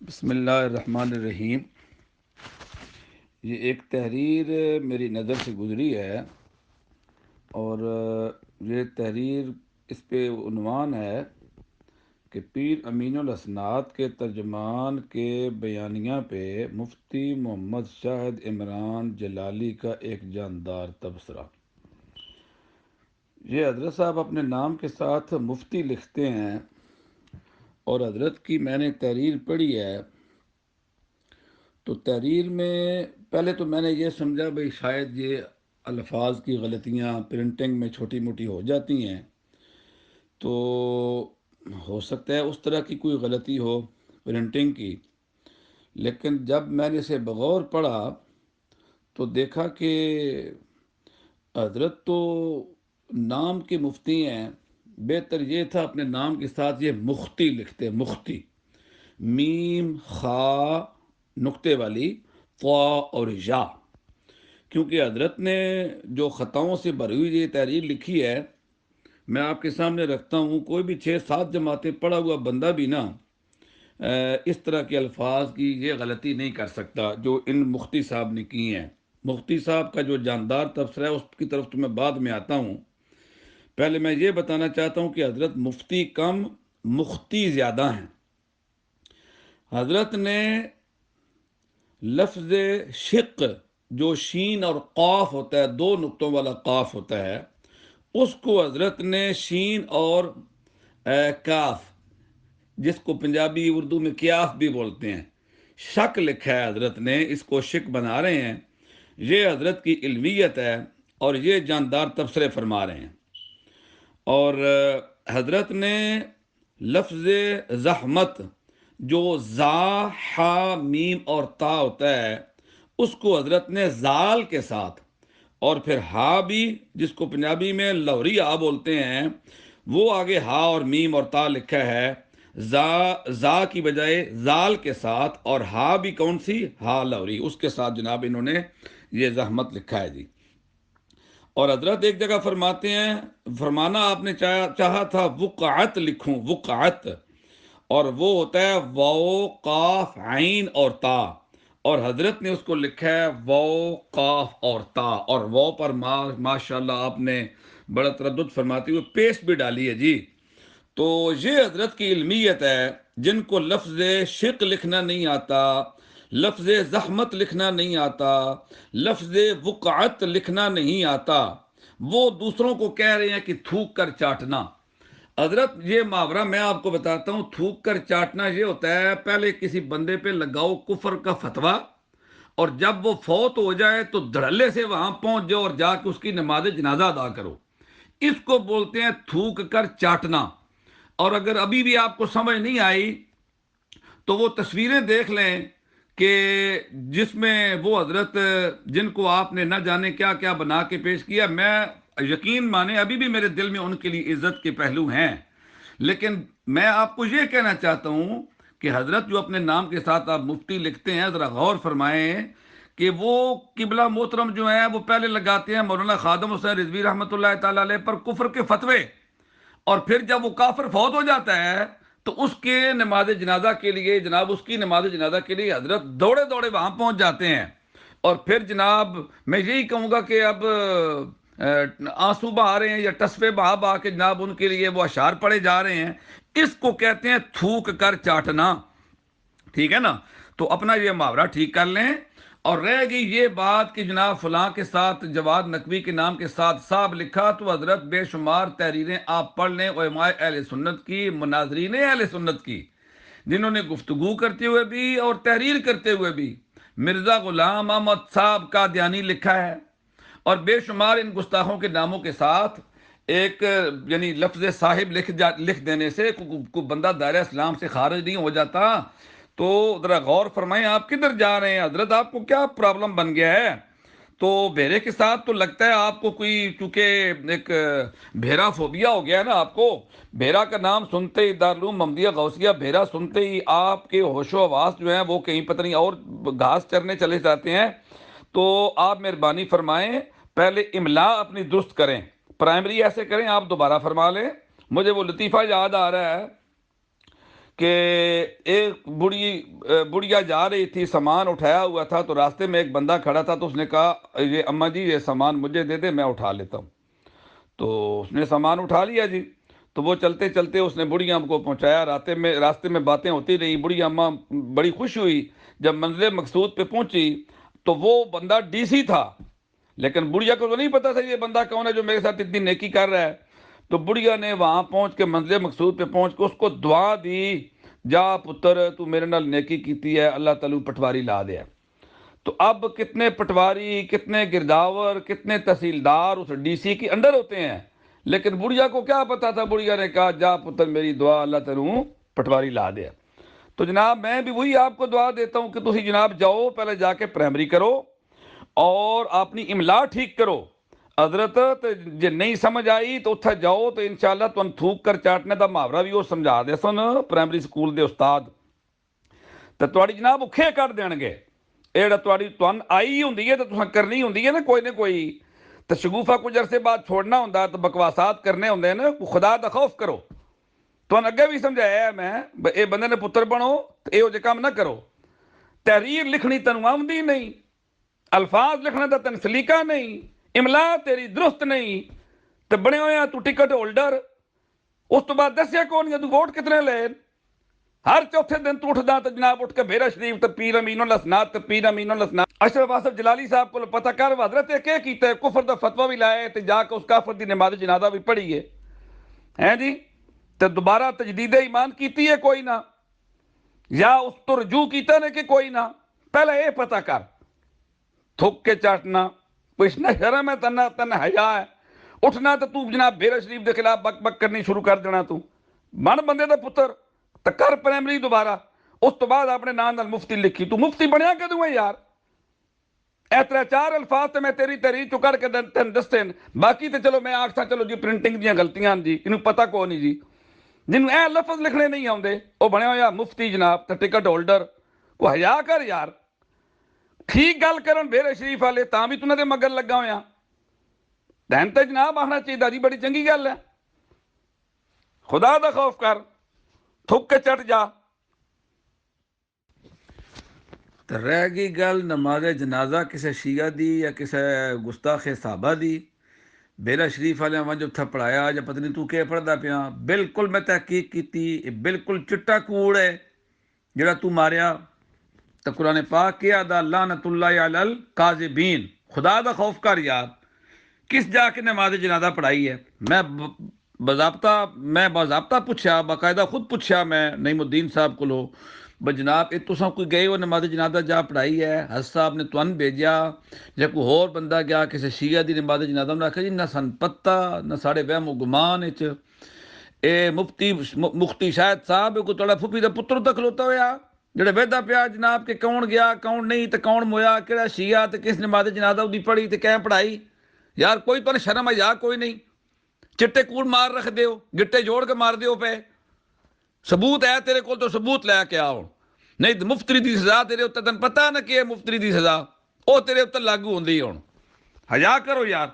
بسم اللہ الرحمن الرحیم۔ یہ ایک تحریر میری نظر سے گزری ہے، اور یہ تحریر اس پہ عنوان ہے کہ پیر امین الاسناد کے ترجمان کے بیانیہ پہ مفتی محمد شاہد عمران جلالی کا ایک جاندار تبصرہ۔ یہ حضرت صاحب اپنے نام کے ساتھ مفتی لکھتے ہیں، اور حضرت کی میں نے تحریر پڑھی ہے، تو تحریر میں پہلے تو میں نے یہ سمجھا بھئی شاید یہ الفاظ کی غلطیاں پرنٹنگ میں چھوٹی موٹی ہو جاتی ہیں، تو ہو سکتا ہے اس طرح کی کوئی غلطی ہو پرنٹنگ کی۔ لیکن جب میں نے اسے بغور پڑھا تو دیکھا کہ حضرت تو نام کے مفتی ہیں، بہتر یہ تھا اپنے نام کے ساتھ یہ مختی لکھتے، مختی، میم خا نقطے والی طا اور یا، کیونکہ حضرت نے جو خطاؤں سے بھری ہوئی یہ تحریر لکھی ہے، میں آپ کے سامنے رکھتا ہوں، کوئی بھی 6-7 جماعتیں پڑھا ہوا بندہ بھی نا اس طرح کے الفاظ کی یہ غلطی نہیں کر سکتا جو ان مفتی صاحب نے کی ہیں۔ مفتی صاحب کا جو جاندار تبصرہ ہے اس کی طرف تو میں بعد میں آتا ہوں، پہلے میں یہ بتانا چاہتا ہوں کہ حضرت مفتی کم مختی زیادہ ہیں۔ حضرت نے لفظ شق، جو شین اور قاف ہوتا ہے، 2 نقطوں والا قاف ہوتا ہے، اس کو حضرت نے شین اور کاف، جس کو پنجابی اردو میں کیاف بھی بولتے ہیں، شک لکھا ہے حضرت نے، اس کو شک بنا رہے ہیں۔ یہ حضرت کی علمیت ہے اور یہ جاندار تبصرے فرما رہے ہیں۔ اور حضرت نے لفظ زحمت، جو زا حا میم اور تا ہوتا ہے، اس کو حضرت نے زال کے ساتھ، اور پھر ہا بھی، جس کو پنجابی میں لوری ہا بولتے ہیں، وہ آگے ہا اور میم اور تا لکھا ہے، زا کی بجائے زال کے ساتھ، اور ہا بھی کون سی، ہا لوری، اس کے ساتھ جناب انہوں نے یہ زحمت لکھا ہے جی۔ اور حضرت ایک جگہ فرماتے ہیں، فرمانا آپ نے چاہا تھا وقعت لکھوں، وقعت، اور وہ ہوتا ہے واو قاف عین اور تا، اور حضرت نے اس کو لکھا ہے واو قاف اور تا، اور واو پر ماشاءاللہ آپ نے بڑا تردد فرماتے ہوئے پیسٹ بھی ڈالی ہے جی۔ تو یہ حضرت کی علمیت ہے، جن کو لفظ شق لکھنا نہیں آتا، لفظ زحمت لکھنا نہیں آتا، لفظ وقعت لکھنا نہیں آتا، وہ دوسروں کو کہہ رہے ہیں کہ تھوک کر چاٹنا۔ حضرت یہ محاورہ میں آپ کو بتاتا ہوں، تھوک کر چاٹنا یہ ہوتا ہے، پہلے کسی بندے پہ لگاؤ کفر کا فتویٰ، اور جب وہ فوت ہو جائے تو دھڑلے سے وہاں پہنچ جاؤ اور جا کے اس کی نماز جنازہ ادا کرو، اس کو بولتے ہیں تھوک کر چاٹنا۔ اور اگر ابھی بھی آپ کو سمجھ نہیں آئی تو وہ تصویریں دیکھ لیں کہ جس میں وہ حضرت جن کو آپ نے نہ جانے کیا کیا بنا کے پیش کیا، میں یقین مانے ابھی بھی میرے دل میں ان کے لیے عزت کے پہلو ہیں، لیکن میں آپ کو یہ کہنا چاہتا ہوں کہ حضرت جو اپنے نام کے ساتھ آپ مفتی لکھتے ہیں، ذرا غور فرمائیں کہ وہ قبلہ محترم جو ہیں وہ پہلے لگاتے ہیں مولانا خادم حسین رضوی رحمۃ اللہ تعالی علیہ پر کفر کے فتوے، اور پھر جب وہ کافر فوت ہو جاتا ہے تو اس کے نماز جنازہ کے لیے، جناب اس کی نماز جنازہ کے لیے حضرت دوڑے دوڑے وہاں پہنچ جاتے ہیں، اور پھر جناب میں یہی کہوں گا کہ اب آنسو بہا رہے ہیں یا تصفے بہا بہا کے جناب ان کے لیے وہ اشعار پڑے جا رہے ہیں، اس کو کہتے ہیں تھوک کر چاٹنا، ٹھیک ہے نا؟ تو اپنا یہ محاورہ ٹھیک کر لیں۔ اور رہ گئی یہ بات کہ جناب فلاں کے ساتھ جواد نقوی کے نام کے ساتھ صاحب لکھا، تو حضرت بے شمار تحریریں آپ پڑھ لیں علماء اہل سنت کی، مناظرین اہل سنت کی، جنہوں نے گفتگو کرتے ہوئے بھی اور تحریر کرتے ہوئے بھی، مرزا غلام احمد صاحب قادیانی لکھا ہے، اور بے شمار ان گستاخوں کے ناموں کے ساتھ ایک یعنی لفظ صاحب لکھ دینے سے کوئی بندہ دائرہ اسلام سے خارج نہیں ہو جاتا۔ تو ذرا غور فرمائیں آپ کدھر جا رہے ہیں، حضرت آپ کو کیا پرابلم بن گیا ہے؟ تو بھیرے کے ساتھ تو لگتا ہے آپ کو کوئی، چونکہ ایک بھیرا فوبیا ہو گیا ہے نا آپ کو، بھیرا کا نام سنتے ہی، دارالعلوم محمدیہ غوثیہ بھیرا سنتے ہی آپ کے ہوش و حواس جو ہیں وہ کہیں پتہ نہیں اور گھاس چرنے چلے جاتے ہیں۔ تو آپ مہربانی فرمائیں پہلے املا اپنی درست کریں، پرائمری ایسے کریں، آپ دوبارہ فرما لیں۔ مجھے وہ لطیفہ یاد آ رہا ہے کہ ایک بڑھیا جا رہی تھی، سامان اٹھایا ہوا تھا، تو راستے میں ایک بندہ کھڑا تھا، تو اس نے کہا یہ اماں جی یہ سامان مجھے دے دے، میں اٹھا لیتا ہوں. تو اس نے سامان اٹھا لیا جی. تو وہ چلتے چلتے اس نے بڑھی اماں کو پہنچایا. راستے میں باتیں ہوتی رہی. بڑھی اماں بڑی خوش ہوئی. جب منزل مقصود پہ پہنچی تو وہ بندہ ڈی سی تھا، لیکن بڑھیا کو تو نہیں پتا تھا یہ بندہ کون ہے جو میرے ساتھ اتنی نیکی کر رہا ہے. تو بڑھیا نے وہاں پہنچ کے منزل مقصود پہ پہنچ کے اس کو دعا دی، جا پتر تو میرے نال نیکی کیتی ہے، اللہ تعالیٰ پٹواری لا دیا. تو اب کتنے پٹواری، کتنے گرداور، کتنے تحصیلدار اس ڈی سی کے انڈر ہوتے ہیں، لیکن بڑھیا کو کیا پتا تھا. بڑھیا نے کہا جا پتر میری دعا اللہ تعالیٰ پٹواری لا دیا. تو جناب میں بھی وہی آپ کو دعا دیتا ہوں کہ تسی جناب جاؤ، پہلے جا کے پرائمری کرو اور اپنی املا ٹھیک کرو. حضرت جے نہیں سمجھ آئی تو اتھا جاؤ تو انشاءاللہ تن تھوک کر چاٹنے دا محاورہ بھی وہ سمجھا دے سن پرائمری سکول دے استاد. تو تواڈی جناب اوکھے کر دین گے. ایڑا تواڈی تن آئی ہوندی ہے تو تساں کرنی ہوندی ہے نا کوئی نہ کوئی. تو شگوفہ کچھ عرصے بعد چھوڑنا ہوندا تو بکواسات کرنے ہوندے نا. خدا دا خوف کرو. تن اگے بھی سمجھایا ہے میں، اے بندے نے پتر بنو تو اے جے کام نہ کرو. تحریر لکھنی تنوں آوندی نہیں، الفاظ لکھنا دا تن سلیقہ نہیں، املا تیری درست نہیں، تو بنے ہوئے تو ٹکٹ ہولڈر. اس تو بعد دسیا کون تو ووٹ کتنے لے. ہر چوتھے دن تو اٹھدا تو جناب اٹھ کے بیرا شریف تو پیر امین الاسناد تو پیر امین الاسناد اشرف آصف جلالی صاحب کو پتہ کر حضرت کیا کیتا ہے، کفر دا فتویٰ بھی لائے تو جا کے اس کافر دی نماز جنازہ بھی پڑھی ہے جی. تو دوبارہ تجدید ایمان کیتی ہے کوئی نہ، یا اس تو رجوع کیتا نے کہ کوئی نہ. پہلے یہ پتہ کر. تھک کے چاٹنا کوئی نہ شرم ہے تن حیا ہے. اٹھنا تو جناب بیرا شریف دے خلاف بک بک کرنی شروع کر دینا. بن بندے دا پتر تو کر پرائمری دوبارہ. اس تو بعد اپنے نام نال مفتی لکھی. تو مفتی بنیا کدوں ہے یار؟ اے 3-4 الفاظ تے میں تیری تحریر چو کر کے تین دستے. باقی تے چلو میں آکھتا چلو جی پرنٹنگ دیاں غلطیاں جی، انہوں پتہ کو نہیں جی. جنہوں اے لفظ لکھنے نہیں آوندے وہ بنے ہویا مفتی جناب تے ٹکٹ ہولڈر. کو حیا کر یار. ٹھیک گل کرن بیرے شریف والے تاں بھی تنہاں دے مگر لگا ہویا. دین تے جناب آخنا چاہیے جی بڑی چنگی گل ہے. خدا دا خوف کر، تھک کے چٹ جا. تو رہ گئی گل نماز جنازہ کسے شیعہ دی یا کسے گستاخ صحابہ دی. بیرا شریف والے وہاں جو تھا پڑھایا یا پتہ نہیں تو کیا پڑھدا پیا. بالکل میں تحقیق کیتی، بالکل چٹا کوڑ ہے جڑا تو ماریا. تو قرآن پاک کیا دا لعنت اللہ علی الکاذبین. خدا دا خوف کر یار. کس جا کے نماز جنازہ پڑھائی ہے؟ میں باضابطہ پوچھا، باقاعدہ خود پوچھا میں نعیم الدین صاحب کو لو جناب یہ تساں کوئی گئے ہو نماز جنازہ جا پڑھائی ہے؟ حضرت صاحب نے تون بھیجا یا کوئی اور بندہ گیا کسی شیعہ دی نماز جنازہ؟ انہوں نے کہا جی نہ سن پتہ نہ ساڑے وہم و گمان وچ. اے مفتی شاہد صاحب کو تھوڑا پھوپھی دا پتر تک کھلوتا ہویا جڑے ویدا پیا جناب کہ کون گیا کون نہیں تے کون مویا کہڑا شیعہ تے کس نماز جنازہ دی پڑھی تے کہیں پڑھائی. یار کوئی تو شرم ہے یا کوئی نہیں. چٹے کوڑ مار رکھ دیو، گٹے جوڑ کے مار دیو پہ. ثبوت ہے تیرے کو تو ثبوت لے کے آؤ. نہیں تو مفتری دی سزا تیرے اتنے تن پتہ نہ کہ مفتری دی سزا وہ تیرے اتنے لاگو ہوندی. ہوں حیا کرو یار.